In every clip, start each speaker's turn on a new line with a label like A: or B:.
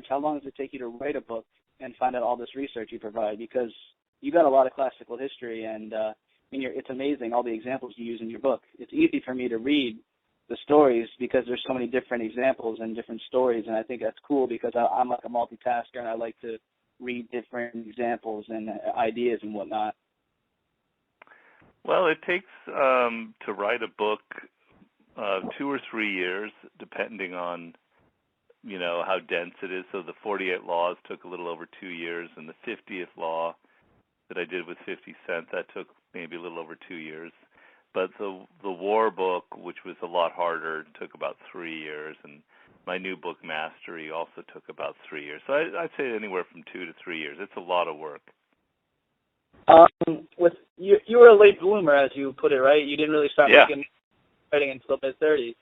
A: how long does it take you to write a book and find out all this research you provide? Because you got a lot of classical history, and it's amazing all the examples you use in your book. It's easy for me to read the stories because there's so many different examples and different stories, and I think that's cool because I'm like a multitasker and I like to read different examples and ideas and whatnot.
B: Well, it takes to write a book 2 or 3 years, depending on how dense it is. So the 48 Laws took a little over 2 years, and the 50th Law that I did with 50 Cent, that took maybe a little over 2 years. But the war book, which was a lot harder, took about 3 years, and my new book, Mastery, also took about 3 years. So I'd say anywhere from 2 to 3 years. It's a lot of work.
A: You were a late bloomer, as you put it, right? You didn't really start writing until mid-30s.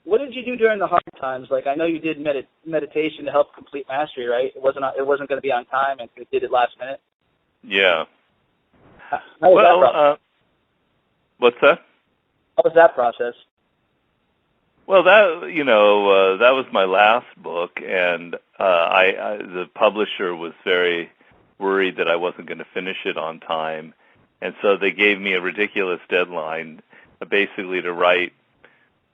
A: What did you do during the hard times? Like, I know you did meditation to help complete Mastery, right? It wasn't going to be on time, and you did it last minute.
B: Yeah.
A: How was that process?
B: What's that?
A: How was that process?
B: Well, that was my last book, and the publisher was very worried that I wasn't going to finish it on time, and so they gave me a ridiculous deadline, basically to write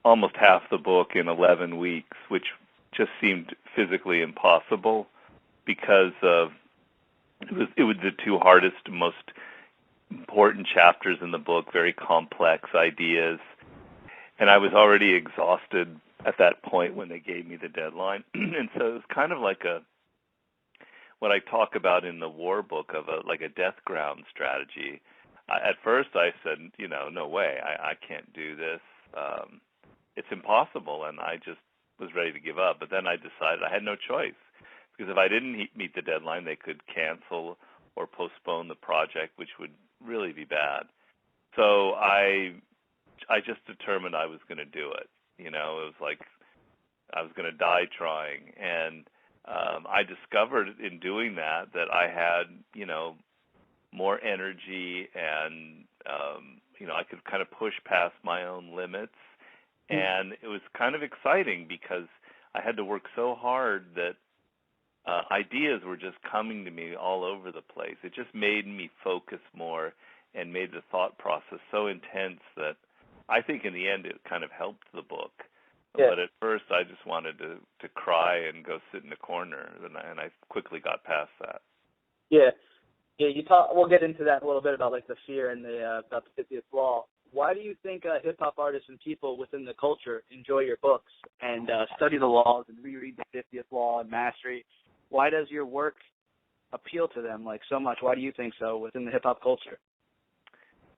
B: almost half the book in 11 weeks, which just seemed physically impossible because it was the two hardest, most important chapters in the book, very complex ideas, and I was already exhausted at that point when they gave me the deadline. And so it was kind of like what I talk about in the war book of a death ground strategy. At first I said, no way, I can't do this. It's impossible, and I just was ready to give up. But then I decided I had no choice, because if I didn't meet the deadline, they could cancel or postpone the project, which would really be bad. So I just determined I was going to do it. It was like I was going to die trying. And I discovered in doing that I had, more energy, and, I could kind of push past my own limits. And it was kind of exciting because I had to work so hard that ideas were just coming to me all over the place. It just made me focus more and made the thought process so intense that I think in the end it kind of helped the book. Yeah. But at first I just wanted to cry and go sit in a corner, and I quickly got past that.
A: Yeah. We'll get into that a little bit about like the fear and about the 50th Law. Why do you think hip-hop artists and people within the culture enjoy your books and study the laws and reread the 50th Law and Mastery? Why does your work appeal to them like so much? Why do you think so within the hip-hop culture?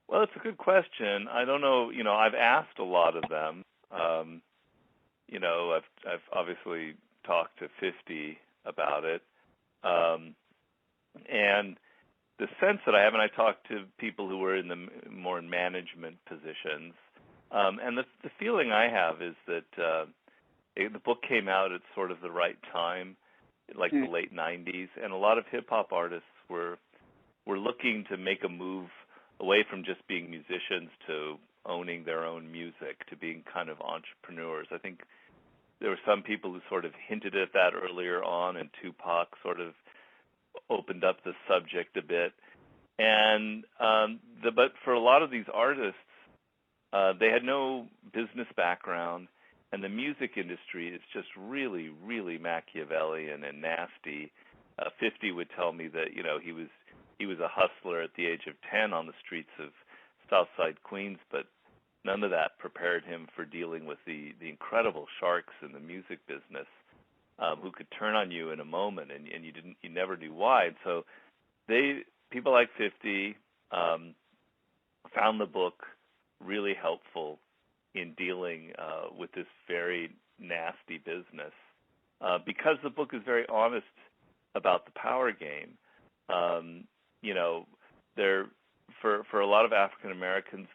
B: Well, it's a good question. I don't know. I've asked a lot of them. I've obviously talked to 50 about it. And the sense that I have, and I talked to people who were in the more management positions, and the feeling I have is that the book came out at sort of the right time, like the late 90s, and a lot of hip-hop artists were looking to make a move away from just being musicians to owning their own music, to being kind of entrepreneurs. I think there were some people who sort of hinted at that earlier on, and Tupac sort of opened up the subject a bit. And but for a lot of these artists, they had no business background, and the music industry is just really, really Machiavellian and nasty. 50 would tell me that he was a hustler at the age of 10 on the streets of Southside Queens, but none of that prepared him for dealing with the incredible sharks in the music business, who could turn on you in a moment, and you never knew why. And so people like 50 found the book really helpful in dealing with this very nasty business, because the book is very honest about the power game. For a lot of African Americans,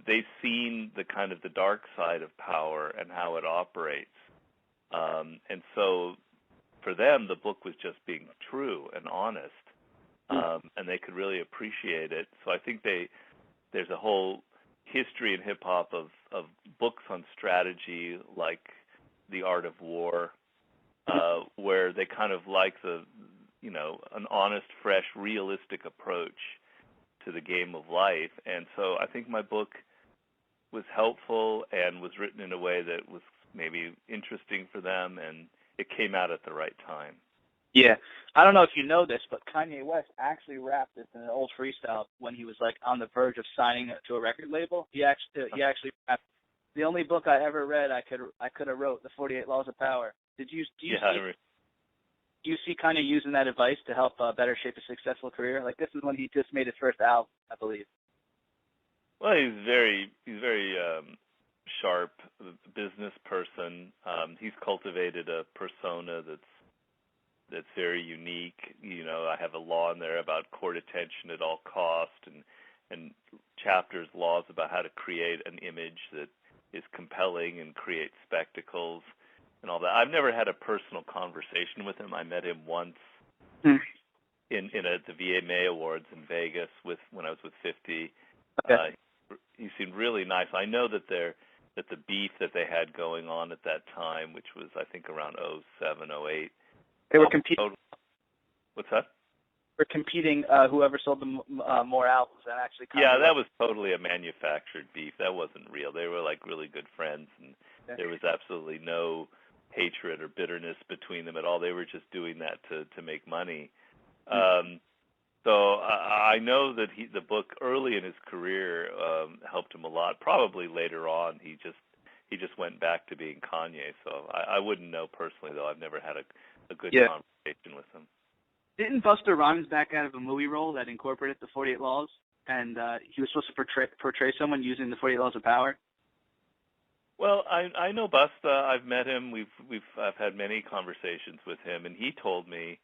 B: they've seen the kind of the dark side of power and how it operates. And so for them, the book was just being true and honest, and they could really appreciate it. So I think there's a whole history in hip-hop of books on strategy, like The Art of War, where they kind of like an honest, fresh, realistic approach to the game of life. And so I think my book was helpful and was written in a way that was maybe interesting for them, and it came out at the right time.
A: Yeah. I don't know if you know this, but Kanye West actually rapped this in an old freestyle when he was like on the verge of signing to a record label. He actually rapped, "The only book I ever read I could have wrote, The 48 Laws of Power." Do you see Kanye using that advice to help better shape a successful career? Like, this is when he just made his first album, I believe.
B: Well, he's very sharp business person. He's cultivated a persona that's very unique. I have a law in there about court attention at all cost, and chapters, laws about how to create an image that is compelling and create spectacles and all that. I've never had a personal conversation with him. I met him once in at the VMA Awards in Vegas when I was with 50.
A: Okay.
B: He seemed really nice. I know that the beef that they had going on at that time, which was I think around 07, 08.
A: They were competing.
B: What's that?
A: We're competing. Whoever sold the more albums, and actually.
B: Yeah, that was totally a manufactured beef. That wasn't real. They were like really good friends, and there was absolutely no hatred or bitterness between them at all. They were just doing that to make money. So I know that the book early in his career helped him a lot. Probably later on, he just went back to being Kanye. So I wouldn't know personally, though. I've never had a good conversation with him.
A: Didn't Busta Rhymes back out of a movie role that incorporated the 48 Laws, and he was supposed to portray someone using the 48 Laws of Power?
B: Well, I know Busta. I've met him. I've had many conversations with him, and he told me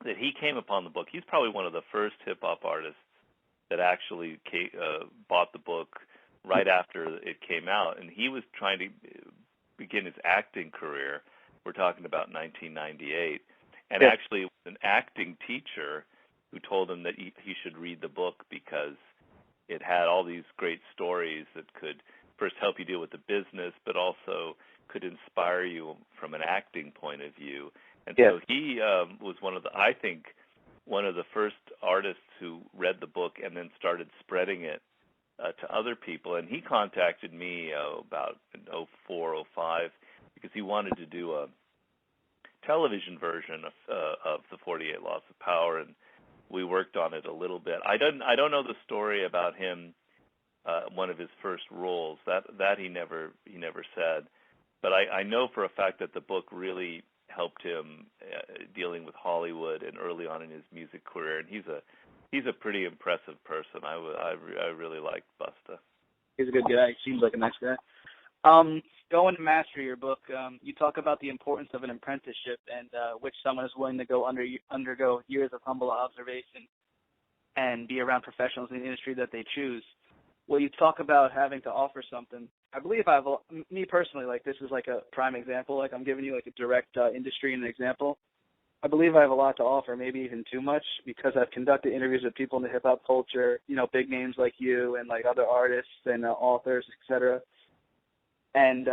B: that he came upon the book. He's probably one of the first hip hop artists that actually bought the book right after it came out, and he was trying to begin his acting career. We're talking about 1998, and actually it was an acting teacher who told him that he should read the book because it had all these great stories that could first help you deal with the business, but also could inspire you from an acting point of view. And so he was one of the first artists who read the book and then started spreading it to other people. And he contacted me about in 04, 05 because he wanted to do a television version of the 48 Laws of Power, and we worked on it a little bit. I don't know the story about him. One of his first roles that he never said, but I know for a fact that the book really helped him dealing with Hollywood and early on in his music career, and he's a pretty impressive person. I really like Busta.
A: He's a good guy. He seems like a nice guy. Going to Master, your book, you talk about the importance of an apprenticeship and which someone is willing to undergo years of humble observation and be around professionals in the industry that they choose. Well, you talk about having to offer something. I believe me personally, like this is like a prime example. Like I'm giving you like a direct industry and an example. I believe I have a lot to offer, maybe even too much, because I've conducted interviews with people in the hip hop culture, big names like you and like other artists and authors, etc. And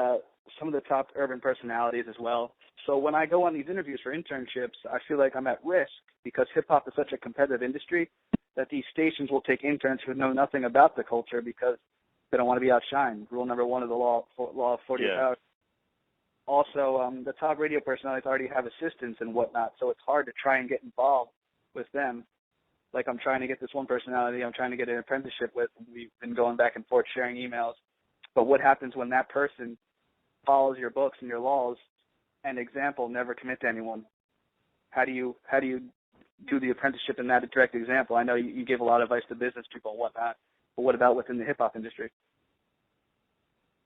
A: some of the top urban personalities as well. So when I go on these interviews for internships, I feel like I'm at risk because hip hop is such a competitive industry that these stations will take interns who know nothing about the culture because they don't want to be outshined. Rule number 1 of the law of 48 hours. Also, the top radio personalities already have assistants and whatnot, so it's hard to try and get involved with them. Like I'm trying to get this one personality I'm trying to get an apprenticeship with, and we've been going back and forth sharing emails. But what happens when that person follows your books and your laws and example, never commit to anyone? How do you do the apprenticeship in that direct example? I know you give a lot of advice to business people and whatnot, but what about within the hip-hop industry?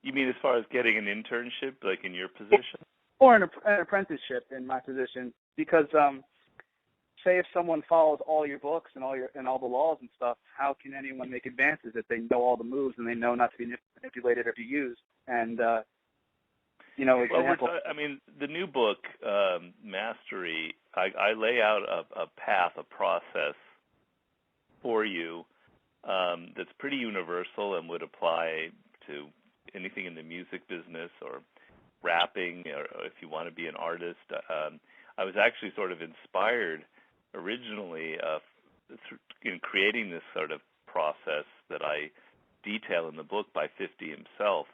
B: You mean as far as getting an internship, like in your position?
A: Or an apprenticeship in my position, because say if someone follows all your books and all the laws and stuff, how can anyone make advances if they know all the moves and they know not to be manipulated or be used? And example.
B: I mean, the new book, Mastery, I lay out a path, a process for you that's pretty universal and would apply to anything in the music business or rapping, or if you want to be an artist. I was actually sort of inspired originally in creating this sort of process that I detail in the book by 50 himself.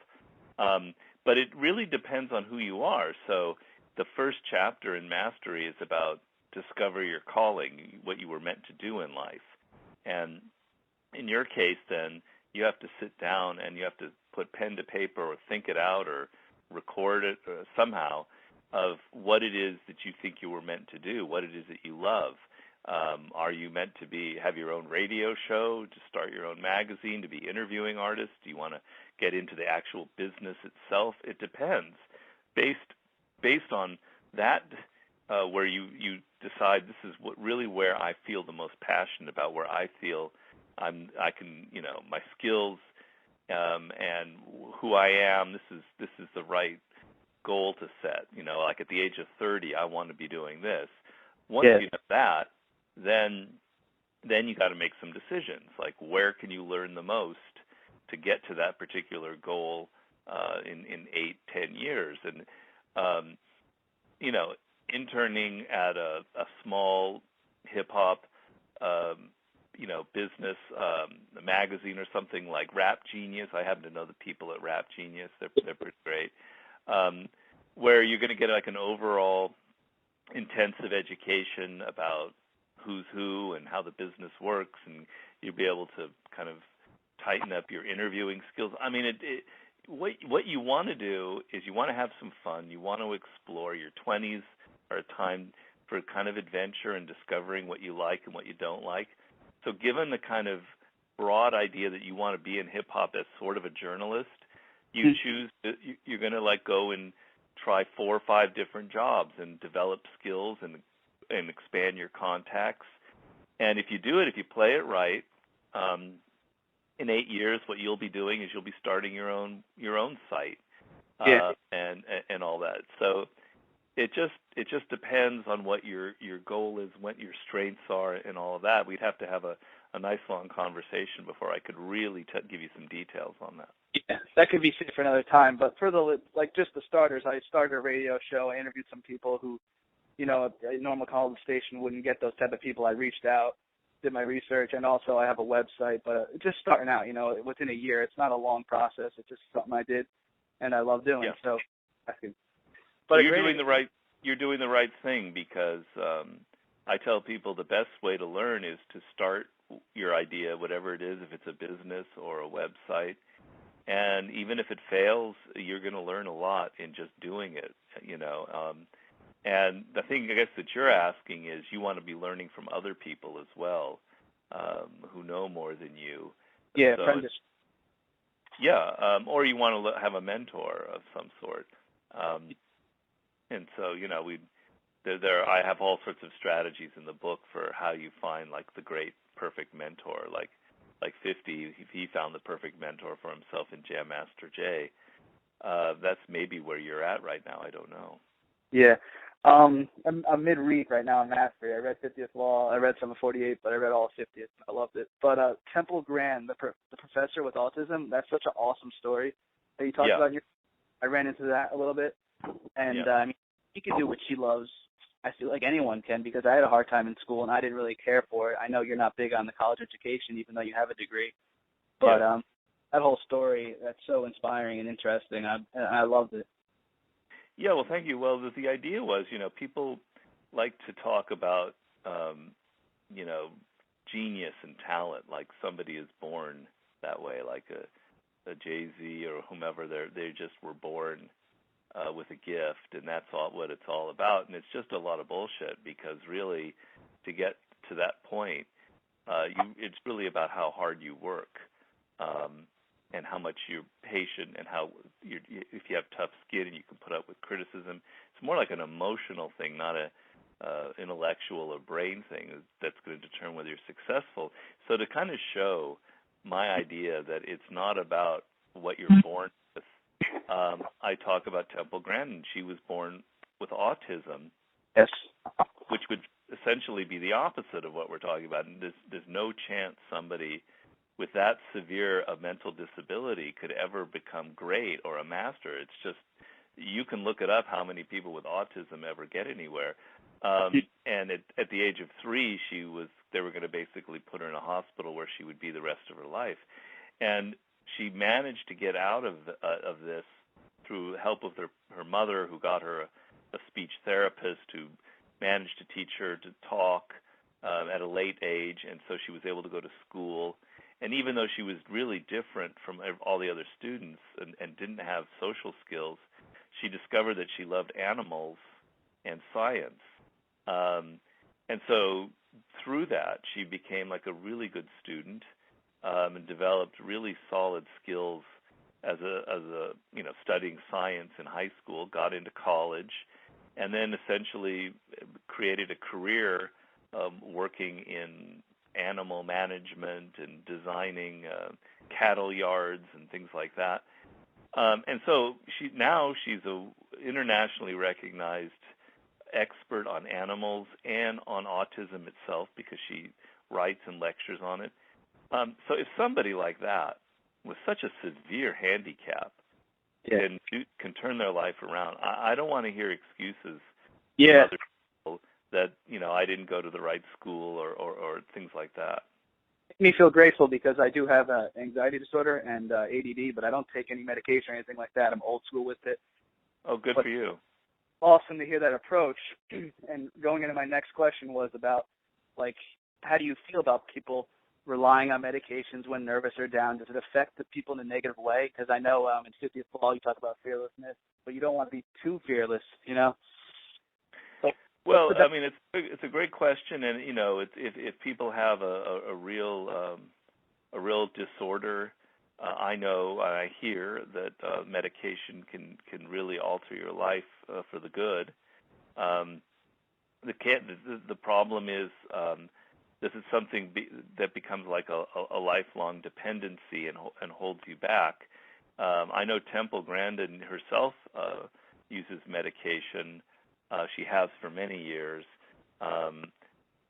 B: But it really depends on who you are. So the first chapter in Mastery is about discover your calling, what you were meant to do in life. And in your case, then, you have to sit down and you have to put pen to paper or think it out or record it somehow of what it is that you think you were meant to do, what it is that you love. Are you meant to have your own radio show, to start your own magazine, to be interviewing artists? Do you want to get into the actual business itself? It depends. Based on that, where you decide this is where I feel the most passionate about, where I feel I can, my skills and who I am. This is the right goal to set. Like at the age of 30, I want to be doing this. Once you know that, then you got to make some decisions. Like, where can you learn the most to get to that particular goal in 8-10 years? And interning at a small hip hop business, a magazine or something like Rap Genius. I happen to know the people at Rap Genius. They're pretty great. Where you're going to get like an overall intensive education about who's who and how the business works, and you'll be able to kind of tighten up your interviewing skills. I mean, what you want to do is you want to have some fun. You want to explore. Your 20s are a time for kind of adventure and discovering what you like and what you don't like. So given the kind of broad idea that you want to be in hip-hop as sort of a journalist, you choose you're going to go and try 4 or 5 different jobs and develop skills and expand your contacts. And if you do it, if you play it right, in 8 years, what you'll be doing is you'll be starting your own site, and all that. So it just depends on what your goal is, what your strengths are, and all of that. We'd have to have a nice long conversation before I could really give you some details on that.
A: Yeah, that could be said for another time. But for just the starters, I started a radio show. I interviewed some people who, a normal college station wouldn't get those type of people. I reached out, did my research, and also I have a website. But just starting out, within a year, it's not a long process. It's just something I did, and I love doing.
B: Yeah.
A: So I could.
B: But so you're doing the right thing, because I tell people the best way to learn is to start your idea, whatever it is, if it's a business or a website. And even if it fails, you're going to learn a lot in just doing it, And the thing, I guess, that you're asking is you want to be learning from other people as well, who know more than you.
A: Yeah,
B: so
A: apprentice.
B: Yeah, or you want to have a mentor of some sort. And so, I have all sorts of strategies in the book for how you find the great perfect mentor. Like 50, he found the perfect mentor for himself in Jam Master Jay. That's maybe where you're at right now. I don't know.
A: Yeah. I'm mid-read right now in Mastery. I read 50th Law. I read some of 48, but I read all of 50th. I loved it. But Temple Grandin, the professor with autism, that's such an awesome story that you talked about. I ran into that a little bit. And, she can do what she loves. I feel like anyone can, because I had a hard time in school and I didn't really care for it. I know you're not big on the college education, even though you have a degree. But that whole story, that's so inspiring and interesting. I loved it.
B: Yeah, well, thank you. Well, the idea was, people like to talk about, genius and talent, like somebody is born that way, like a Jay-Z or whomever. They just were born with a gift, and that's what it's all about. And it's just a lot of bullshit, because really, to get to that point, it's really about how hard you work. And how much you're patient, and if you have tough skin and you can put up with criticism. It's more like an emotional thing, not a intellectual or brain thing that's going to determine whether you're successful. So to kind of show my idea that it's not about what you're born with, I talk about Temple Grandin. She was born with autism,
A: yes,
B: which would essentially be the opposite of what we're talking about. And there's no chance somebody with that severe a mental disability could ever become great or a master. It's just, you can look it up how many people with autism ever get anywhere. And at the age of 3, they were going to basically put her in a hospital where she would be the rest of her life. And she managed to get out of this through help of her mother, who got her a speech therapist who managed to teach her to talk at a late age, and so she was able to go to school. And even though she was really different from all the other students and didn't have social skills, she discovered that she loved animals and science. And so through that, she became like a really good student and developed really solid skills as a studying science in high school, got into college, and then essentially created a career working in animal management and designing cattle yards and things like that. And so she's a internationally recognized expert on animals and on autism itself, because she writes and lectures on it. So if somebody like that with such a severe handicap can turn their life around, I don't want to hear excuses from other people that, I didn't go to the right school or things like that.
A: Makes me feel grateful, because I do have anxiety disorder and ADD, but I don't take any medication or anything like that. I'm old school with it.
B: Oh, good for you.
A: Awesome to hear that approach. And going into my next question was about, how do you feel about people relying on medications when nervous or down? Does it affect the people in a negative way? Because I know in 50th Law you talk about fearlessness, but you don't want to be too fearless, So,
B: well, I mean, it's a great question, and if people have a real disorder, I know, I hear that medication can really alter your life for the good. The problem is this is something that becomes like a lifelong dependency and holds you back. I know Temple Grandin herself uses medication. She has for many years,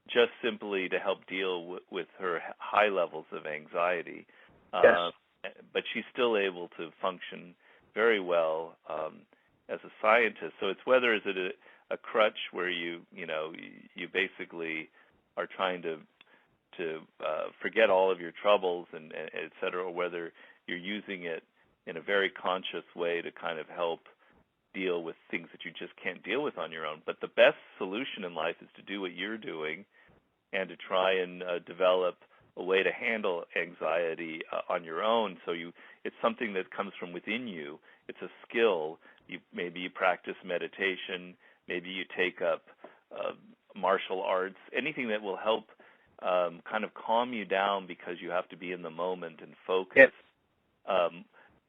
B: just simply to help deal with her high levels of anxiety.
A: yes.
B: But she's still able to function very well as a scientist. So it's whether is it a crutch where you basically are trying to forget all of your troubles and et cetera, or whether you're using it in a very conscious way to kind of help deal with things that you just can't deal with on your own. But the best solution in life is to do what you're doing and to try and develop a way to handle anxiety on your own. So it's something that comes from within you. It's a skill. Maybe you practice meditation. Maybe you take up martial arts. Anything that will help kind of calm you down, because you have to be in the moment and focus.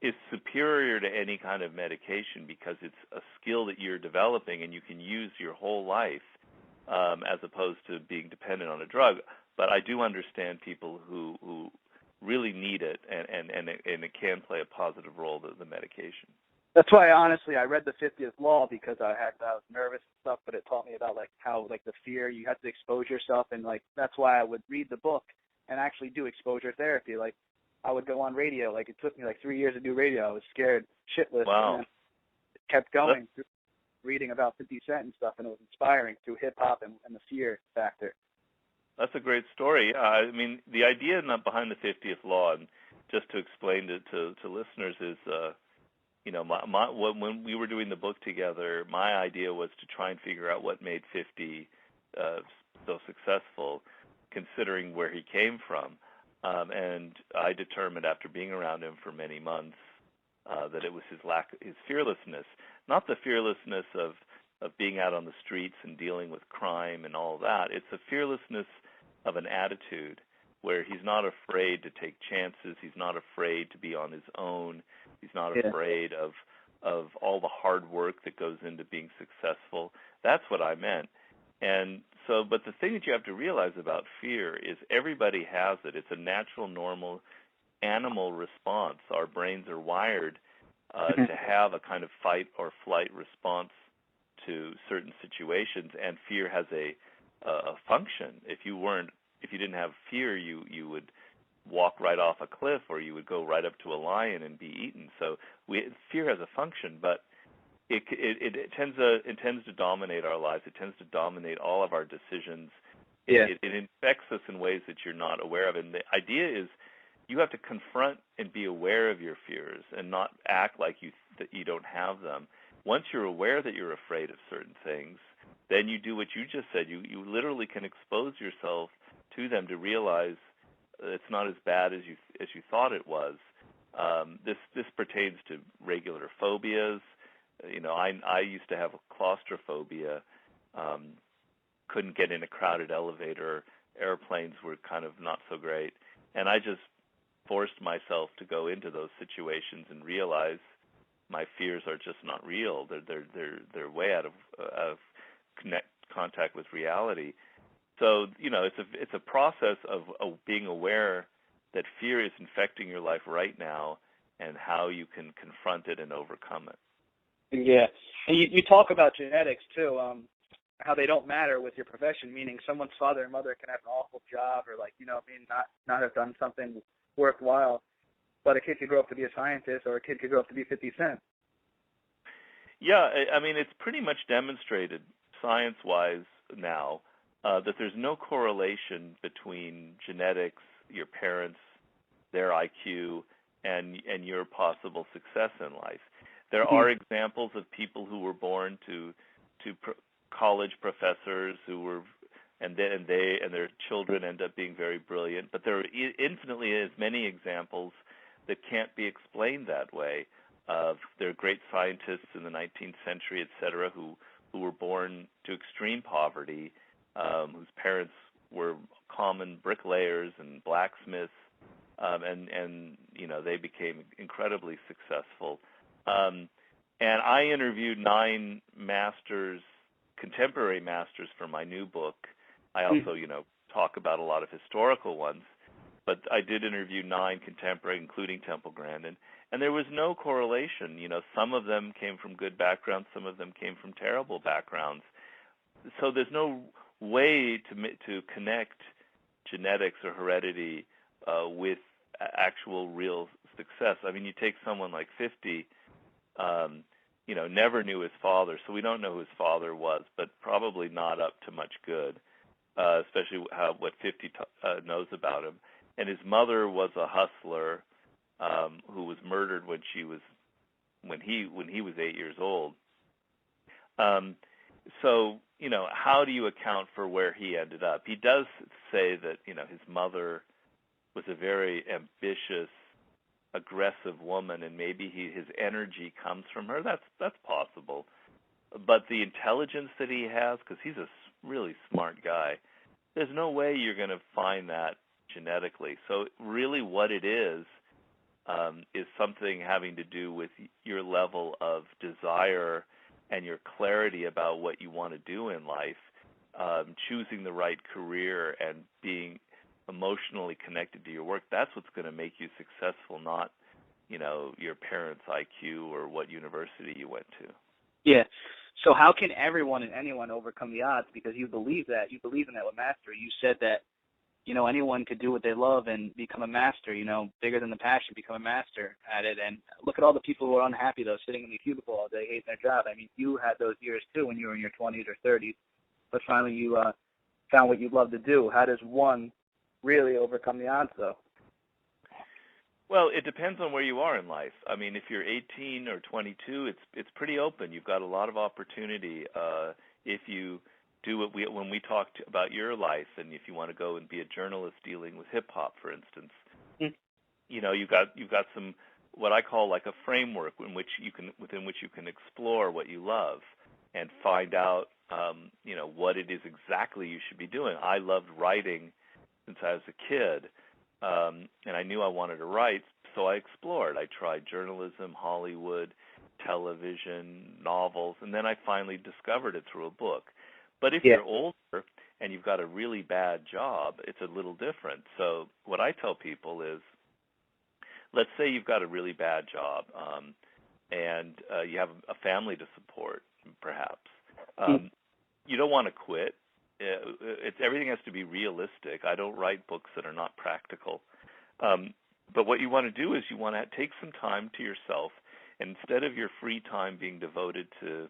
B: Is superior to any kind of medication, because it's a skill that you're developing and you can use your whole life, as opposed to being dependent on a drug. But I do understand people who really need it, and it can play a positive role, the medication.
A: That's why, honestly, I read the 50th Law, because I was nervous and stuff, but it taught me about how the fear, you have to expose yourself, and that's why I would read the book and actually do exposure therapy. I would go on radio. It took me 3 years to do radio. I was scared shitless.
B: Wow.
A: And it kept going through reading about 50 Cent and stuff, and it was inspiring through hip-hop and the fear factor. That's
B: a great story. I mean, the idea behind the 50th Law, and just to explain it to listeners, is, when we were doing the book together, my idea was to try and figure out what made 50 so successful, considering where he came from. And I determined, after being around him for many months, that it was his fearlessness, not the fearlessness of being out on the streets and dealing with crime and all that. It's the fearlessness of an attitude where he's not afraid to take chances. He's not afraid to be on his own. He's not afraid of all the hard work that goes into being successful. That's what I meant. And so, but the thing that you have to realize about fear is everybody has it. It's a natural, normal animal response. Our brains are wired to have a kind of fight or flight response to certain situations, and fear has a function. If you didn't have fear, you would walk right off a cliff, or you would go right up to a lion and be eaten. So fear has a function, but it tends to dominate our lives. It tends to dominate all of our decisions.
A: Yeah.
B: It infects us in ways that you're not aware of. And the idea is you have to confront and be aware of your fears and not act like that you don't have them. Once you're aware that you're afraid of certain things, then you do what you just said. You literally can expose yourself to them to realize it's not as bad as you thought it was. This pertains to regular phobias. I used to have claustrophobia. Couldn't get in a crowded elevator. Airplanes were kind of not so great, and I just forced myself to go into those situations and realize my fears are just not real. They're way out of contact with reality. So it's a process of being aware that fear is infecting your life right now, and how you can confront it and overcome it.
A: Yeah, and you talk about genetics too. How they don't matter with your profession, meaning someone's father and mother can have an awful job, or not have done something worthwhile, but a kid could grow up to be a scientist, or a kid could grow up to be 50 Cent.
B: Yeah, I mean, it's pretty much demonstrated science-wise now that there's no correlation between genetics, your parents, their IQ, and your possible success in life. There are examples of people who were born to college professors and their children end up being very brilliant, but there are infinitely as many examples that can't be explained that way. There are great scientists in the 19th century, et cetera, who were born to extreme poverty, whose parents were common bricklayers and blacksmiths, and they became incredibly successful. And I interviewed 9 contemporary masters for my new book. I also, talk about a lot of historical ones, but I did interview 9 contemporary, including Temple Grandin, and there was no correlation. Some of them came from good backgrounds, some of them came from terrible backgrounds. So there's no way to connect genetics or heredity with actual real success. I mean, you take someone like 50, never knew his father, so we don't know who his father was, but probably not up to much good, especially what 50 knows about him. And his mother was a hustler who was murdered when he was 8 years old. So how do you account for where he ended up? He does say that his mother was a very ambitious, aggressive woman, and maybe his energy comes from her. That's possible, but the intelligence that he has, because he's a really smart guy, there's no way you're going to find that genetically. So really, what it is something having to do with your level of desire and your clarity about what you want to do in life, choosing the right career and being emotionally connected to your work. That's what's going to make you successful, not your parents' IQ or what university you went to.
A: Yeah. So how can everyone and anyone overcome the odds? Because you believe that. You believe in that with mastery. You said that anyone could do what they love and become a master, bigger than the passion, become a master at it. And look at all the people who are unhappy, though, sitting in the cubicle all day, hating their job. I mean, you had those years, too, when you were in your 20s or 30s, but finally you found what you love to do. How does one really overcome the odds, though?
B: Well, it depends on where you are in life. I mean, if you're 18 or 22, it's pretty open. You've got a lot of opportunity. If you do when we talked about your life, and if you want to go and be a journalist dealing with hip hop, for instance, you've got some what I call like a framework within which you can explore what you love and find out what it is exactly you should be doing. I loved writing since I was a kid, and I knew I wanted to write, so I explored. I tried journalism, Hollywood, television, novels, and then I finally discovered it through a book. But if you're older and you've got a really bad job, it's a little different. So what I tell people is, let's say you've got a really bad job, and you have a family to support, perhaps. You don't want to quit. Everything has to be realistic. I don't write books that are not practical. But what you want to do is you want to take some time to yourself And instead of your free time being devoted to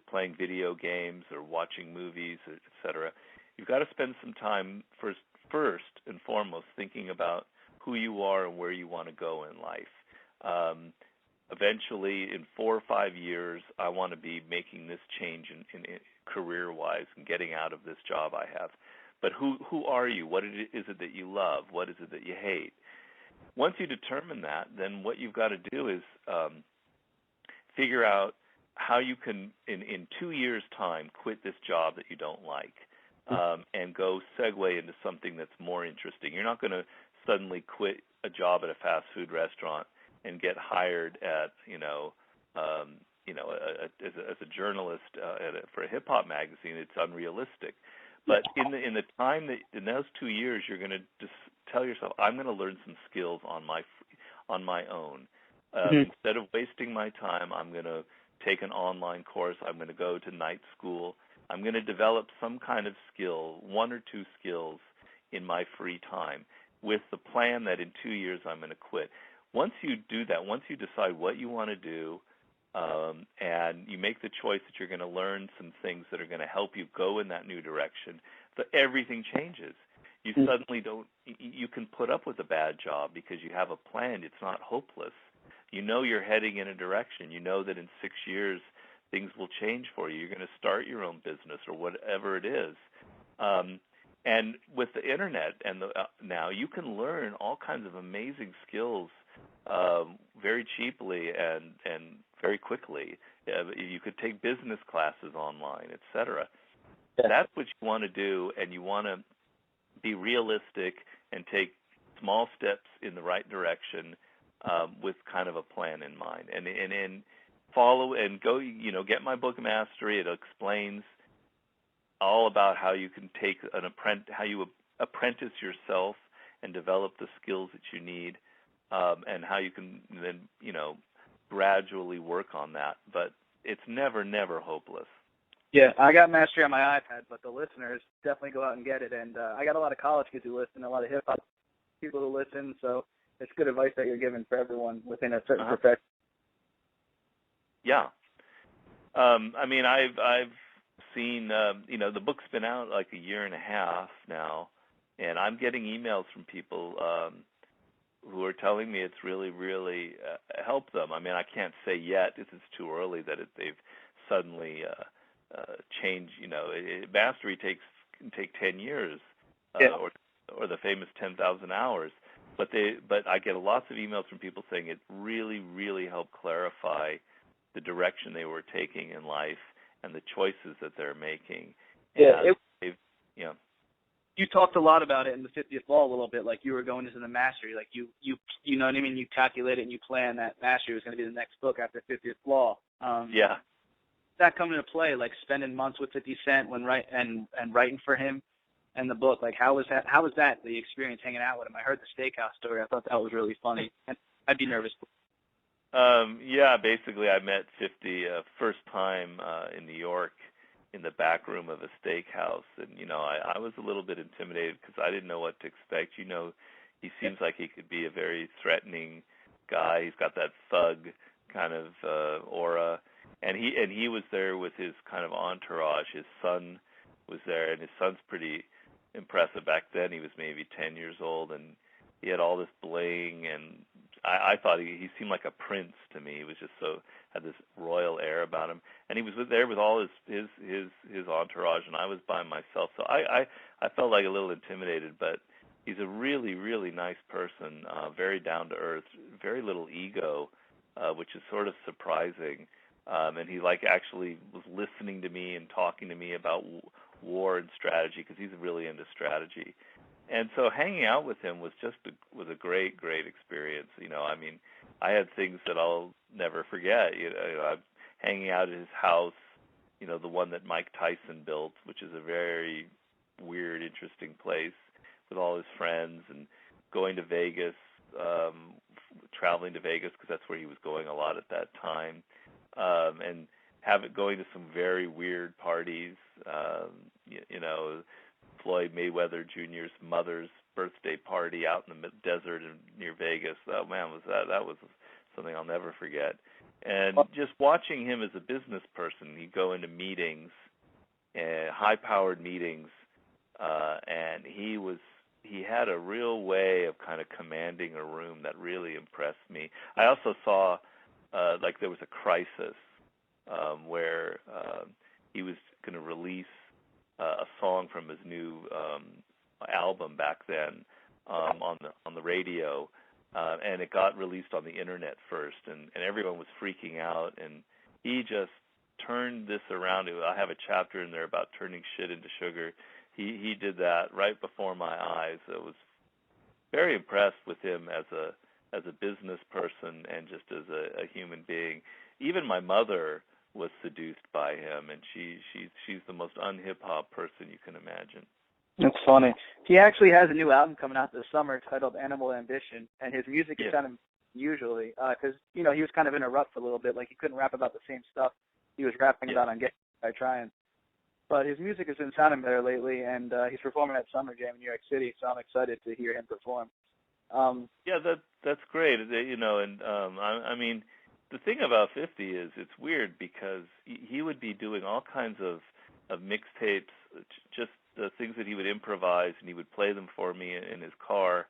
B: playing video games or watching movies, etc., you've got to spend some time first and foremost thinking about who you are and where you want to go in life. Eventually, in 4 or 5 years, I want to be making this change in career-wise and getting out of this job I have. But who are you? What is it that you love? What is it that you hate? Once you determine that, then what you've got to do is figure out how you can, in 2 years' time, quit this job that you don't like and go segue into something that's more interesting. You're not going to suddenly quit a job at a fast food restaurant and get hired at, as a journalist for a hip hop magazine. It's unrealistic. But in the time that in those 2 years, you're going to just tell yourself, I'm going to learn some skills on my own. Instead of wasting my time, I'm going to take an online course. I'm going to go to night school. I'm going to develop some kind of skill, 1 or 2 skills in my free time, with the plan that in 2 years I'm going to quit. Once you do that, once you decide what you want to do, and you make the choice that you're going to learn some things that are going to help you go in that new direction, so everything changes. You suddenly you can put up with a bad job because you have a plan. It's not hopeless. You know you're heading in a direction. You know that in 6 years things will change for you. You're going to start your own business or whatever it is. And with the internet and now you can learn all kinds of amazing skills very cheaply and very quickly. You could take business classes online, etc. Yeah. That's what you want to do, and you want to be realistic and take small steps in the right direction with kind of a plan in mind. And follow and go, get my book Mastery. It explains all about how you can take how you apprentice yourself and develop the skills that you need, and how you can then, gradually work on that. But it's never, never hopeless.
A: Yeah, I got Mastery on my iPad, but the listeners definitely go out and get it. And I got a lot of college kids who listen, a lot of hip-hop people who listen, so it's good advice that you're giving for everyone within a certain profession.
B: Yeah. I've seen, the book's been out like a year and a half now, and I'm getting emails from people who are telling me it's really, really helped them. I can't say yet, this is too early, that they've suddenly changed. Mastery can take 10 years, or the famous 10,000 hours. But I get lots of emails from people saying it really, really helped clarify the direction they were taking in life and the choices that they're making.
A: You talked a lot about it in the 50th Law a little bit, like you were going into the Mastery, like you know what I mean? You calculated and you planned that Mastery was going to be the next book after 50th Law. That come into play, like spending months with 50 Cent and writing for him and the book, like how was that the experience hanging out with him? I heard the steakhouse story. I thought that was really funny. And I'd be nervous.
B: Basically I met 50 first time in New York in the back room of a steakhouse, and I was a little bit intimidated because I didn't know what to expect. He seems like he could be a very threatening guy. He's got that thug kind of aura, and he was there with his kind of entourage. His son was there, and his son's pretty impressive. Back then he was maybe 10 years old, and he had all this bling, and I thought he seemed like a prince to me. He was just had this royal air about him, and he was there with all his entourage, and I was by myself. So I felt like a little intimidated, but he's a really, really nice person, very down to earth, very little ego, which is sort of surprising. And he actually was listening to me and talking to me about war and strategy, because he's really into strategy. And so hanging out with him was a great, great experience. I had things that I'll never forget. I'm hanging out at his house, the one that Mike Tyson built, which is a very weird, interesting place, with all his friends, and going to Vegas, traveling to Vegas because that's where he was going a lot at that time, and going to some very weird parties. Floyd Mayweather Jr.'s mother's birthday party out in the desert near Vegas. Oh man, that was something I'll never forget. And just watching him as a business person, he'd go into meetings, high-powered meetings, and he had a real way of kind of commanding a room that really impressed me. I also saw like there was a crisis where he was going to release a song from his new album back then on the radio, and it got released on the internet first, and everyone was freaking out, and he just turned this around. I have a chapter in there about turning shit into sugar. He did that right before my eyes. I was very impressed with him as a business person and just as a human being. Even my mother was seduced by him, and she's the most un-hip hop person you can imagine.
A: That's funny. He actually has a new album coming out this summer titled Animal Ambition, and his music is kind of usually, because, he was kind of in a rut for a little bit. Like, he couldn't rap about the same stuff he was rapping about on Get by Trying. But his music has been sounding better lately, and he's performing at Summer Jam in New York City, so I'm excited to hear him perform.
B: That's great. I mean, the thing about 50 is it's weird because he would be doing all kinds of mixtapes, just the things that he would improvise, and he would play them for me in his car,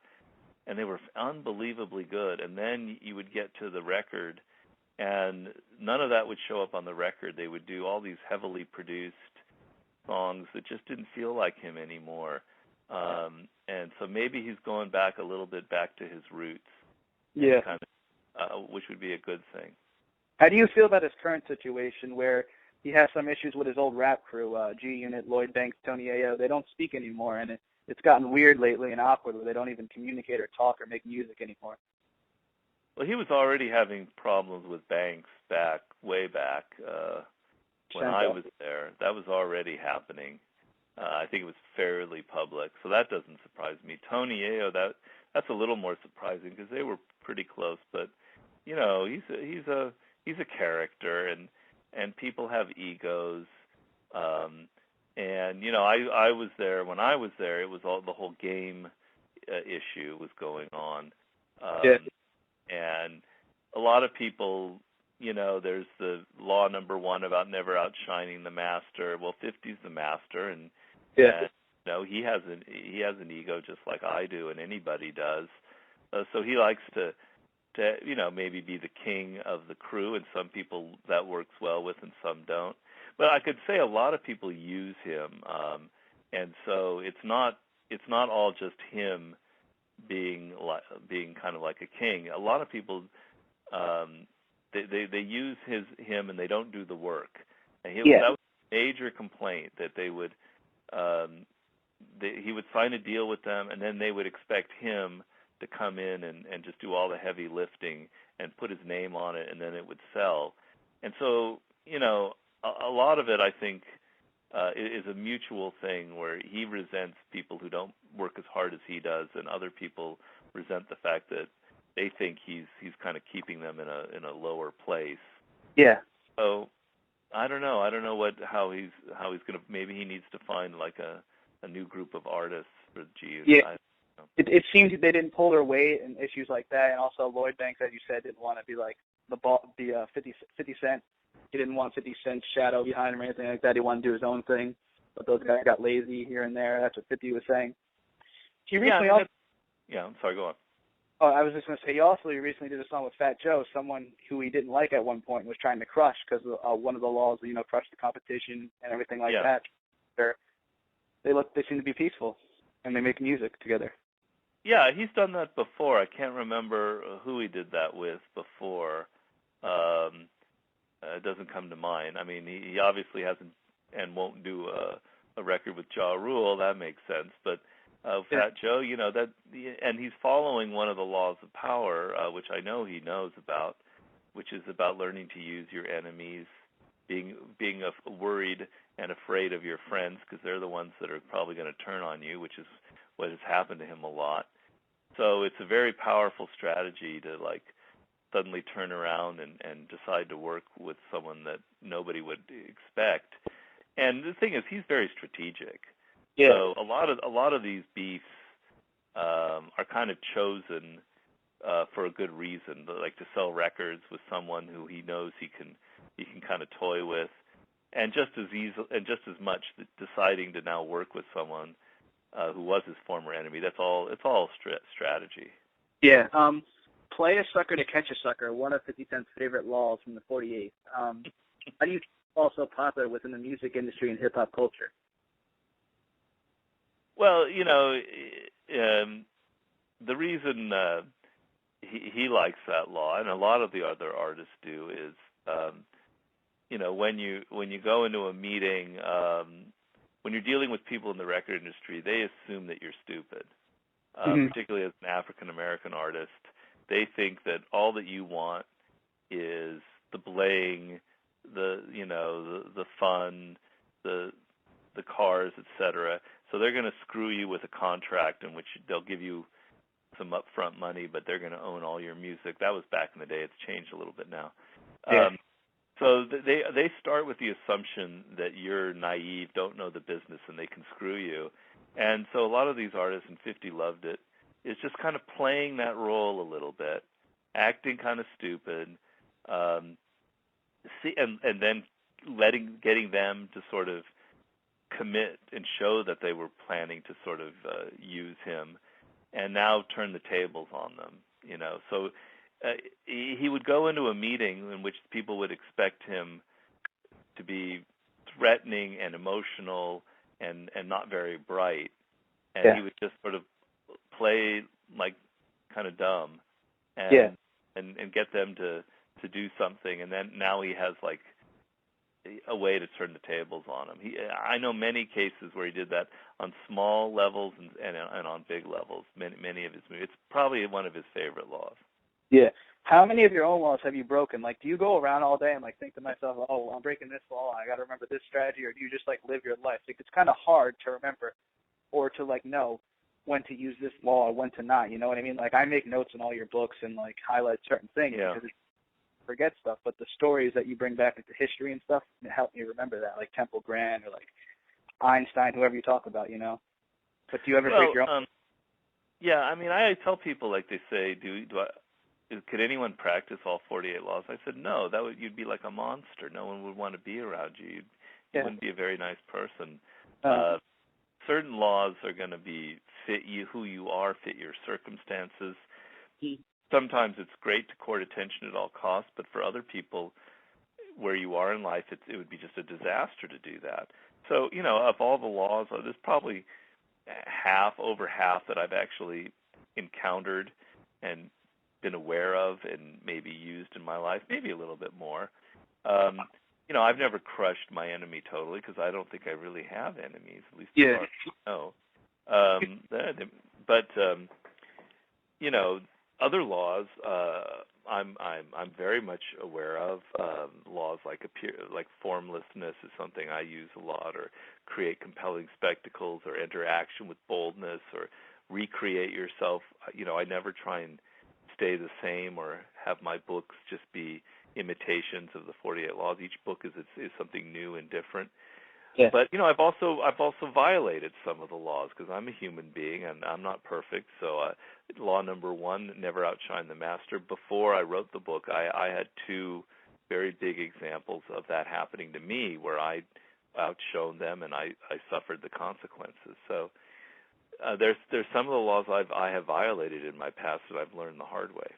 B: and they were unbelievably good. And then you would get to the record, and none of that would show up on the record. They would do all these heavily produced songs that just didn't feel like him anymore. And so maybe he's going back a little bit back to his roots.
A: Yeah.
B: Kind of, which would be a good thing.
A: How do you feel about his current situation where he has some issues with his old rap crew, G-Unit, Lloyd Banks, Tony Ayo? They don't speak anymore, and it's gotten weird lately and awkward where they don't even communicate or talk or make music anymore.
B: Well, he was already having problems with Banks way back when I was there. That was already happening. I think it was fairly public, so that doesn't surprise me. Tony Ayo, that's a little more surprising because they were pretty close. But he's a character, and people have egos. I was there when I was there. It was all the whole game issue was going on, and a lot of people. There's the law number 1 about never outshining the master. Well, 50's the master, and he has an ego just like I do, and anybody does. So he likes to maybe be the king of the crew, and some people that works well with, and some don't. But I could say a lot of people use him, and so it's not all just him being kind of like a king. A lot of people. They use him and they don't do the work. And that was a major complaint that they would he would sign a deal with them, and then they would expect him to come in and just do all the heavy lifting and put his name on it, and then it would sell. And so a lot of it I think is a mutual thing where he resents people who don't work as hard as he does, and other people resent the fact that they think he's kind of keeping them in a lower place.
A: Yeah.
B: So I don't know. I don't know how he's gonna. Maybe he needs to find like a new group of artists for G.
A: Yeah. It seems they didn't pull their weight in issues like that, and also Lloyd Banks, as you said, didn't want to be like the 50 Cent. He didn't want 50 Cent's shadow behind him or anything like that. He wanted to do his own thing, but those guys got lazy here and there. That's what 50 was saying. He recently
B: I'm sorry. Go on.
A: Oh, I was just going to say, he also recently did a song with Fat Joe, someone who he didn't like at one point and was trying to crush because one of the laws, crush the competition and everything like that. They seem to be peaceful, and they make music together.
B: Yeah, he's done that before. I can't remember who he did that with before. It doesn't come to mind. I mean, he obviously hasn't and won't do a record with Ja Rule. That makes sense, but. Fat Joe, and he's following one of the laws of power, which I know he knows about, which is about learning to use your enemies, being worried and afraid of your friends because they're the ones that are probably going to turn on you, which is what has happened to him a lot. So it's a very powerful strategy to suddenly turn around and decide to work with someone that nobody would expect. And the thing is, he's very strategic.
A: Yeah.
B: So a lot of these beefs are kind of chosen for a good reason, like to sell records with someone who he knows he can kind of toy with, and just as much deciding to now work with someone who was his former enemy. It's all strategy.
A: Yeah. Play a sucker to catch a sucker, one of 50 Cent's favorite laws from the 48th. How do you also popular within the music industry and hip hop culture?
B: Well, the reason he likes that law, and a lot of the other artists do, is when you go into a meeting, when you're dealing with people in the record industry, they assume that you're stupid. Particularly as an African American artist, they think that all that you want is the bling, the fun, the cars, etc. So they're going to screw you with a contract in which they'll give you some upfront money, but they're going to own all your music. That was back in the day. It's changed a little bit now.
A: Yeah.
B: So they start with the assumption that you're naive, don't know the business, and they can screw you. And so a lot of these artists, and 50 loved it, is just kind of playing that role a little bit, acting kind of stupid, and then getting them to sort of commit and show that they were planning to sort of use him, and now turn the tables on them. So he would go into a meeting in which people would expect him to be threatening and emotional and not very bright, and he would just sort of play like kind of dumb and get them to do something, and then now he has like a way to turn the tables on him. I know many cases where he did that on small levels and on big levels. Many of his movies. It's probably one of his favorite laws.
A: Yeah. How many of your own laws have you broken? Like, do you go around all day and like think to myself, oh, I'm breaking this law, I got to remember this strategy, or do you just like live your life? Like, it's kind of hard to remember or to like know when to use this law or when to not. You know what I mean? Like, I make notes in all your books and like highlight certain things because I forget stuff. But the stories that you bring back into history and stuff help me remember that, like Temple Grandin or like Einstein, whoever you talk about. But do you ever break your own?
B: Yeah, I mean, I tell people, like they say, could anyone practice all 48 laws? I said, no, you'd be like a monster. No one would want to be around you. You wouldn't be a very nice person. Certain laws are going to fit you, who you are, fit your circumstances. Sometimes it's great to court attention at all costs, but for other people, where you are in life, it would be just a disaster to do that. So, of all the laws, there's probably over half that I've actually encountered and been aware of and maybe used in my life, maybe a little bit more. I've never crushed my enemy totally because I don't think I really have enemies, at least as far as I know. But other laws I'm very much aware of. Laws like formlessness is something I use a lot, or create compelling spectacles, or enter action with boldness, or recreate yourself. I never try and stay the same or have my books just be imitations of the 48 laws. Each book is something new and different.
A: Yeah.
B: But I've also violated some of the laws because I'm a human being and I'm not perfect. So law number 1, never outshine the master. Before I wrote the book, I had 2 very big examples of that happening to me where I outshone them and I suffered the consequences. So there's some of the laws I have violated in my past that I've learned the hard way.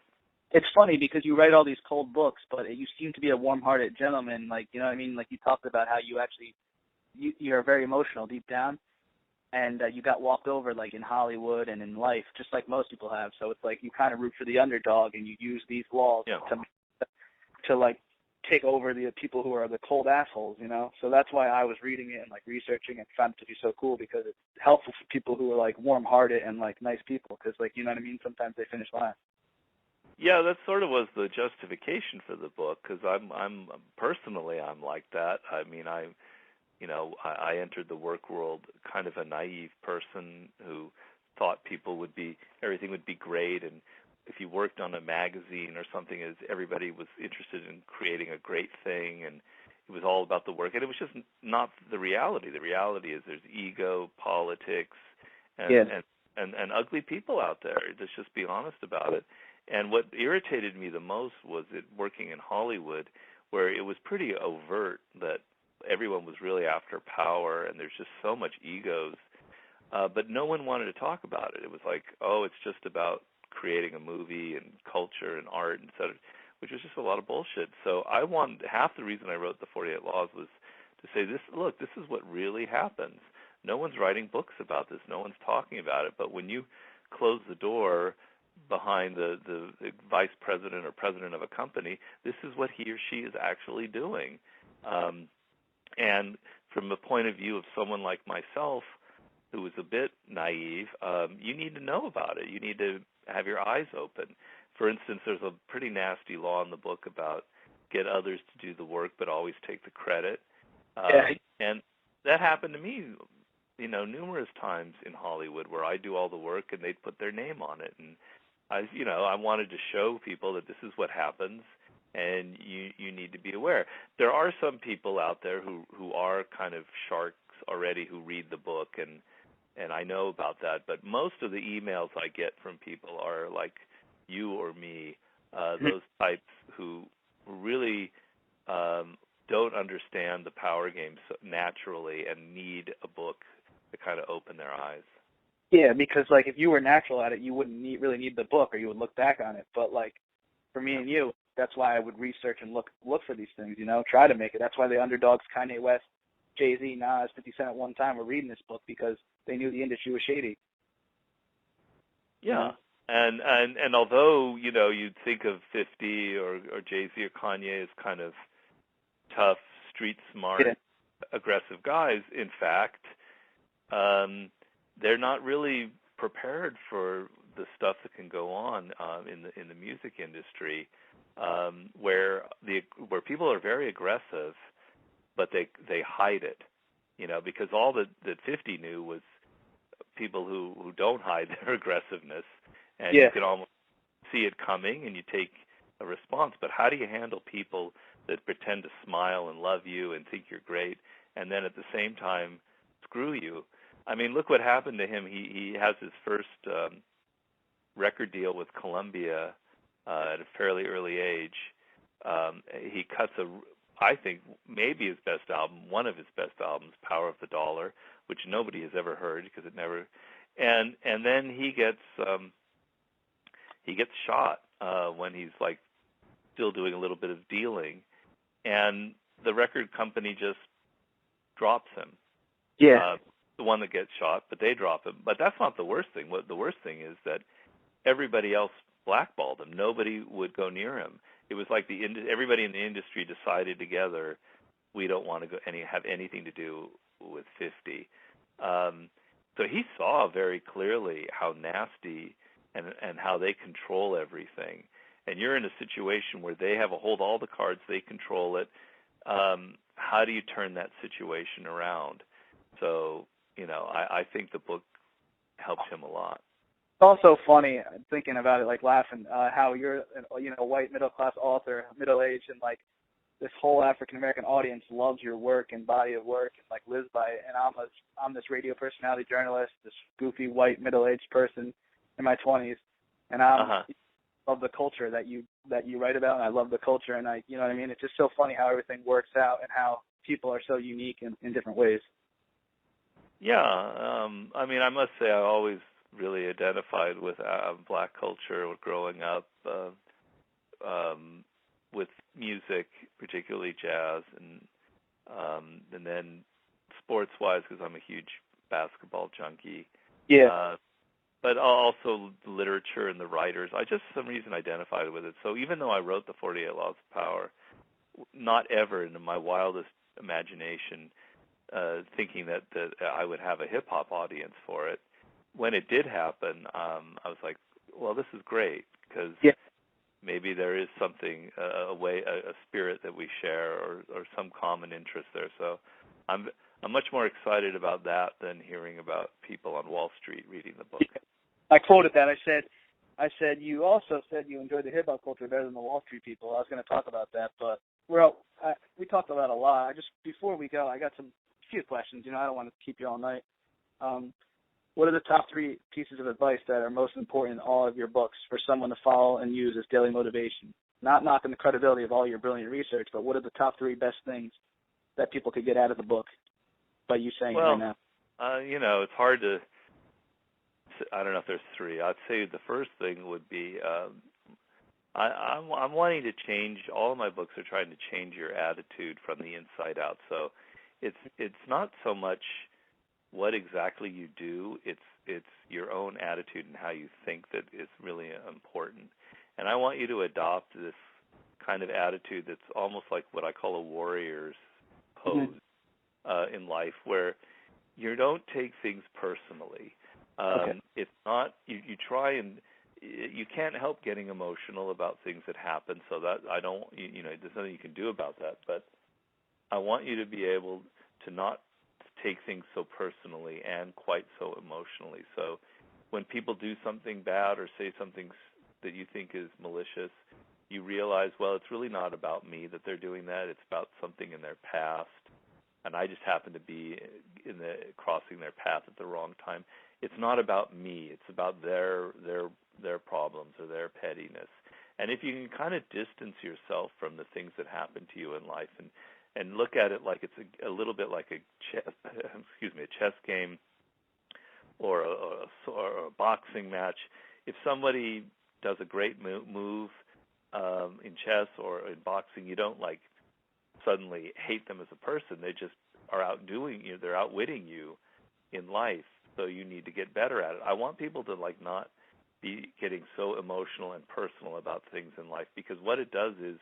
A: It's funny because you write all these cold books, but you seem to be a warm-hearted gentleman. Like, you know what I mean? Like, you talked about how you actually you're very emotional deep down, and you got walked over like in Hollywood and in life, just like most people have. So it's like you kind of root for the underdog, and you use these laws to like take over the people who are the cold assholes, So that's why I was reading it and like researching and found it to be so cool, because it's helpful for people who are like warm-hearted and like nice people, because like, you know what I mean? Sometimes they finish last.
B: Yeah, that sort of was the justification for the book, because I'm personally like that. I mean, I entered the work world kind of a naive person who thought everything would be great, and if you worked on a magazine or something, everybody was interested in creating a great thing, and it was all about the work, and it was just not the reality. The reality is there's ego, politics, and ugly people out there. Let's just be honest about it. And what irritated me the most was it working in Hollywood, where it was pretty overt that everyone was really after power, and there's just so much egos. But no one wanted to talk about it. It was like, oh, it's just about creating a movie and culture and art, and so, which was just a lot of bullshit. So half the reason I wrote the 48 Laws was to say, this is what really happens. No one's writing books about this. No one's talking about it. But when you close the door behind the vice president or president of a company, this is what he or she is actually doing. And from the point of view of someone like myself, who was a bit naive, you need to know about it. You need to have your eyes open. For instance, there's a pretty nasty law in the book about get others to do the work but always take the credit. And that happened to me, numerous times in Hollywood, where I do all the work and they'd put their name on it. And I wanted to show people that this is what happens, and you need to be aware. There are some people out there who are kind of sharks already, who read the book, and I know about that. But most of the emails I get from people are like you or me, those types who really don't understand the power game naturally and need a book to kind of open their eyes.
A: Yeah, because like if you were natural at it, you wouldn't really need the book, or you would look back on it. But like for me and you, that's why I would research and look for these things. Try to make it. That's why the underdogs, Kanye West, Jay-Z, Nas, 50 Cent at one time were reading this book, because they knew the industry was shady.
B: Yeah. And although, you'd think of 50 or Jay-Z or Kanye as kind of tough, street smart, aggressive guys, in fact, they're not really prepared for the stuff that can go on in the music industry, where people are very aggressive, but they hide it, because all that 50 knew was people who don't hide their aggressiveness, and you can almost see it coming, and you take a response. But how do you handle people that pretend to smile and love you and think you're great, and then at the same time screw you? I mean, look what happened to him. He has his first record deal with Columbia at a fairly early age. He cuts I think maybe his best album, one of his best albums, Power of the Dollar, which nobody has ever heard because it never. And then he gets shot when he's like still doing a little bit of dealing, and the record company just drops him.
A: Yeah.
B: The one that gets shot, but they drop him. But that's not the worst thing. What the worst thing is that everybody else blackballed him. Nobody would go near him. It was like everybody in the industry decided together, we don't want to have anything to do with 50. So he saw very clearly how nasty and how they control everything. And you're in a situation where they have a hold all the cards, they control it. How do you turn that situation around? So, I think the book helped him a lot.
A: It's also funny thinking about it, like laughing, how you're, a white middle-class author, middle-aged, and like this whole African-American audience loves your work and body of work and like lives by it. And I'm this radio personality journalist, this goofy white middle-aged person in my 20s, and I love the culture that you write about, and I love the culture, and you know what I mean? It's just so funny how everything works out and how people are so unique in different ways.
B: Yeah, I mean, I must say I always really identified with black culture growing up, with music, particularly jazz, and then sports-wise, because I'm a huge basketball junkie.
A: Yeah.
B: But also literature and the writers. I just, for some reason, identified with it. So even though I wrote the 48 Laws of Power, not ever in my wildest imagination thinking that I would have a hip-hop audience for it. When it did happen, I was like, well, this is great, because maybe there is something, a spirit that we share, or some common interest there. So I'm much more excited about that than hearing about people on Wall Street reading the book.
A: I quoted that. I said, you also said you enjoyed the hip-hop culture better than the Wall Street people. I was going to talk about that, but we talked about it a lot. Before we go, I got a few questions. I don't want to keep you all night. what are the top 3 pieces of advice that are most important in all of your books for someone to follow and use as daily motivation? Not knocking the credibility of all your brilliant research, but what are the top 3 best things that people could get out of the book by you saying it right now?
B: It's hard to, I don't know if there's 3. I'd say the first thing would be, I'm wanting to change, all of my books are trying to change your attitude from the inside out. So it's not so much what exactly you do, it's your own attitude and how you think that is really important. And I want you to adopt this kind of attitude that's almost like what I call a warrior's pose in life, where you don't take things personally. It's not, you try and, you can't help getting emotional about things that happen, so that there's nothing you can do about that, but I want you to be able to not take things so personally and quite so emotionally. So when people do something bad or say something that you think is malicious, you realize, well, it's really not about me that they're doing that. It's about something in their past, and I just happen to be crossing their path at the wrong time. It's not about me. It's about their problems or their pettiness. And if you can kind of distance yourself from the things that happen to you in life and look at it like it's a little bit like a chess game or a boxing match. If somebody does a great move in chess or in boxing, you don't like suddenly hate them as a person. They just are outdoing you. They're outwitting you in life. So you need to get better at it. I want people to not be getting so emotional and personal about things in life, because what it does is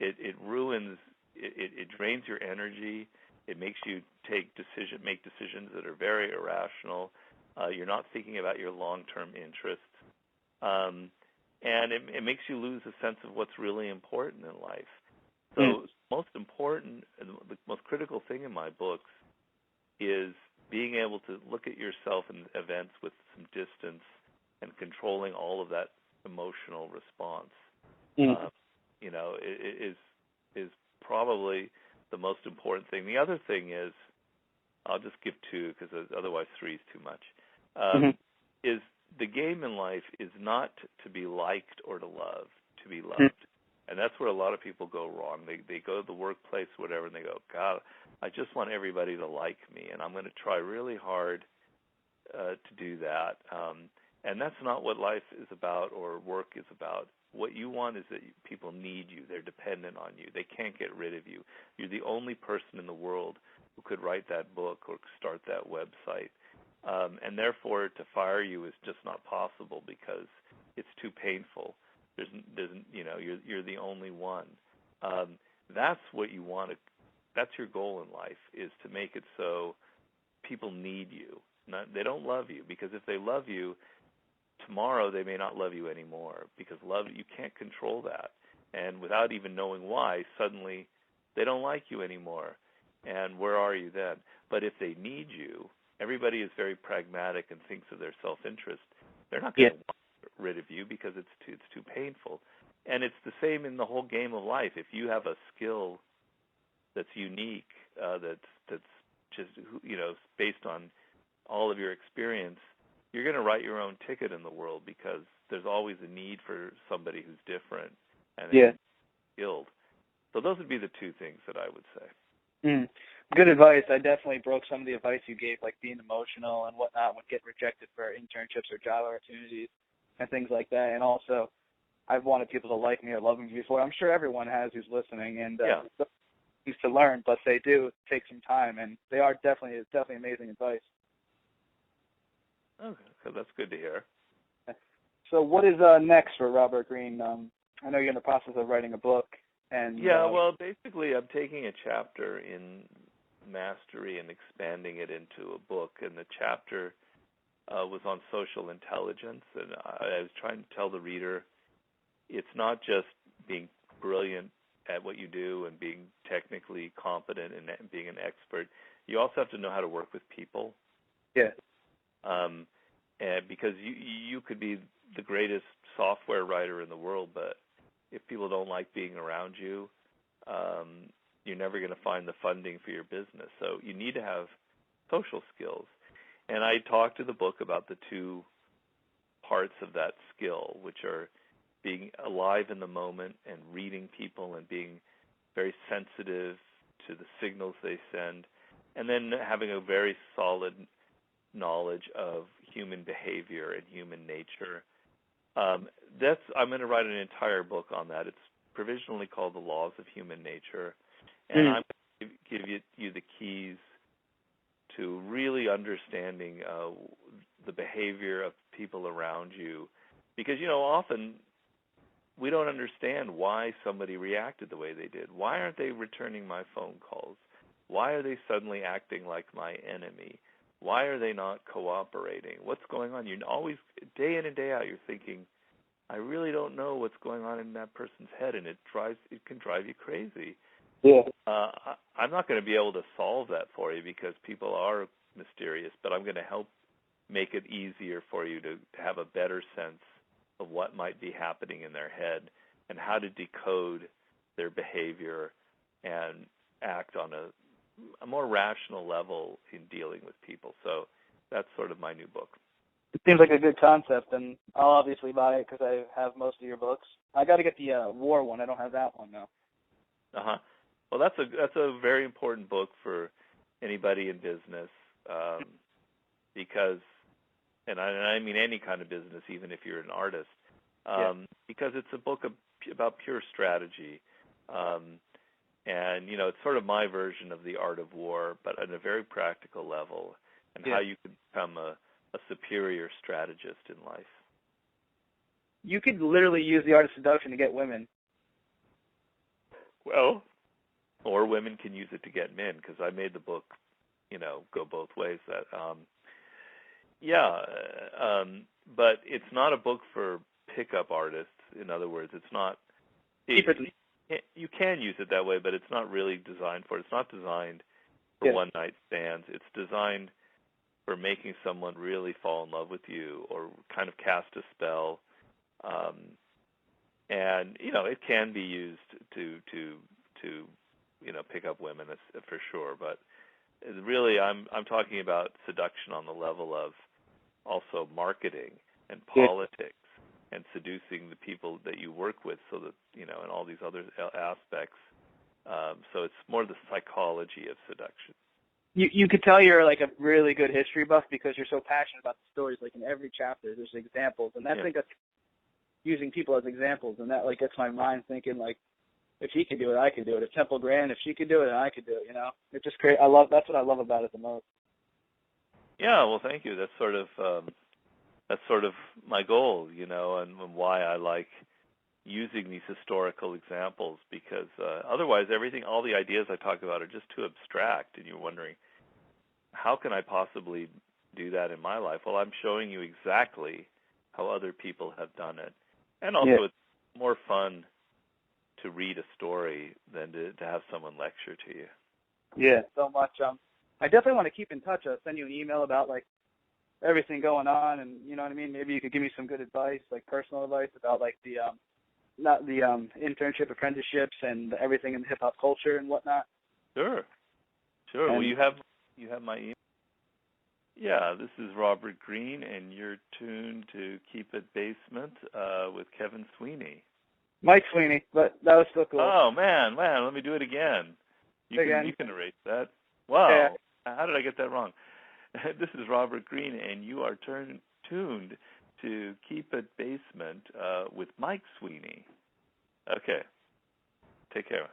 B: it ruins, it drains your energy. It makes you make decisions that are very irrational. You're not thinking about your long-term interests. And it makes you lose a sense of what's really important in life. So most important, the most critical thing in my books is being able to look at yourself and events with some distance and controlling all of that emotional response. Is probably the most important thing. The other thing is, I'll just give 2 because otherwise 3 is too much, is the game in life is not to be liked or to love, to be loved. And that's where a lot of people go wrong. They go to the workplace, whatever, and they go, God, I just want everybody to like me, and I'm going to try really hard to do that. And that's not what life is about or work is about. What you want is that people need you. They're dependent on you. They can't get rid of you. You're the only person in the world who could write that book or start that website. And therefore, to fire you is just not possible because it's too painful. You're the only one. That's what you want to. That's your goal in life, is to make it so people need you. They don't love you, because if they love you, tomorrow they may not love you anymore, because love, you can't control that. And without even knowing why, suddenly they don't like you anymore. And where are you then? But if they need you, everybody is very pragmatic and thinks of their self-interest. They're not going to want to get rid of you because it's too painful. And it's the same in the whole game of life. If you have a skill that's unique, that's just based on all of your experience, you're going to write your own ticket in the world, because there's always a need for somebody who's different and skilled. So those would be the 2 things that I would say.
A: Good advice. I definitely broke some of the advice you gave, like being emotional and whatnot would get rejected for internships or job opportunities and things like that. And also, I've wanted people to like me or love me before. I'm sure everyone has who's listening, and things to learn, but they do take some time, and it's definitely amazing advice.
B: Okay, so that's good to hear.
A: So what is next for Robert Greene? I know you're in the process of writing a book. And
B: well, basically I'm taking a chapter in mastery and expanding it into a book, and the chapter was on social intelligence, and I was trying to tell the reader it's not just being brilliant at what you do and being technically competent and being an expert. You also have to know how to work with people. And because you could be the greatest software writer in the world, but if people don't like being around you, you're never going to find the funding for your business. So you need to have social skills. And I talk to the book about the two parts of that skill, which are being alive in the moment and reading people and being very sensitive to the signals they send, and then having a very solid knowledge of human behavior and human nature. I'm going to write an entire book on that. It's provisionally called The Laws of Human Nature, and I'm going to give you the keys to really understanding the behavior of people around you, because often we don't understand why somebody reacted the way they did. Why aren't they returning my phone calls? Why are they suddenly acting like my enemy? Why are they not cooperating? What's going on? You're always, day in and day out, you're thinking, I really don't know what's going on in that person's head, and it can drive you crazy.
A: Yeah.
B: I'm not going to be able to solve that for you because people are mysterious, but I'm going to help make it easier for you to have a better sense of what might be happening in their head and how to decode their behavior and act on a more rational level in dealing with people. So that's sort of my new book.
A: It seems like a good concept, and I'll obviously buy it because I have most of your books. I got to get the war one. I don't have that one though.
B: Well, that's a very important book for anybody in business, because, and I mean any kind of business, even if you're an artist, because it's a book about pure strategy, and it's sort of my version of the art of war, but at a very practical level, and how you could become a superior strategist in life.
A: You could literally use the art of seduction to get women.
B: Well, or women can use it to get men, because I made the book, go both ways. That, but it's not a book for pickup artists. In other words, it's not. You can use it that way, but it's not really designed for it. It's not designed for one-night stands. It's designed for making someone really fall in love with you or kind of cast a spell. And it can be used to pick up women, that's for sure. But really, I'm talking about seduction on the level of also marketing and politics and seducing the people that you work with, so that and all these other aspects. So it's more the psychology of seduction.
A: You could tell you're like a really good history buff because you're so passionate about the stories. Like in every chapter, there's examples, and I think that's using people as examples, and that like gets my mind thinking like, if he could do it, I could do it. If Temple Grandin, if she could do it, I could do it. It's just great. That's what I love about it the most.
B: Yeah, well, thank you. That's sort of my goal, and why I like using these historical examples, because otherwise all the ideas I talk about are just too abstract, and you're wondering, how can I possibly do that in my life? Well, I'm showing you exactly how other people have done it. And also it's more fun to read a story than to have someone lecture to you.
A: Yeah, so much. I definitely want to keep in touch. I'll send you an email about like everything going on, and you know what I mean. Maybe you could give me some good advice, like personal advice about like the internship, apprenticeships, and everything in the hip hop culture and whatnot.
B: Sure.
A: And
B: well, you have my email. Yeah, this is Robert Greene, and you're tuned to Keep It Basement with Kevin Sweeney.
A: Mike Sweeney, but that was still cool.
B: Oh, man, let me do it again. You can erase that. Wow, How did I get that wrong? This is Robert Greene, and you are tuned to Keep It Basement with Mike Sweeney. Okay, take care.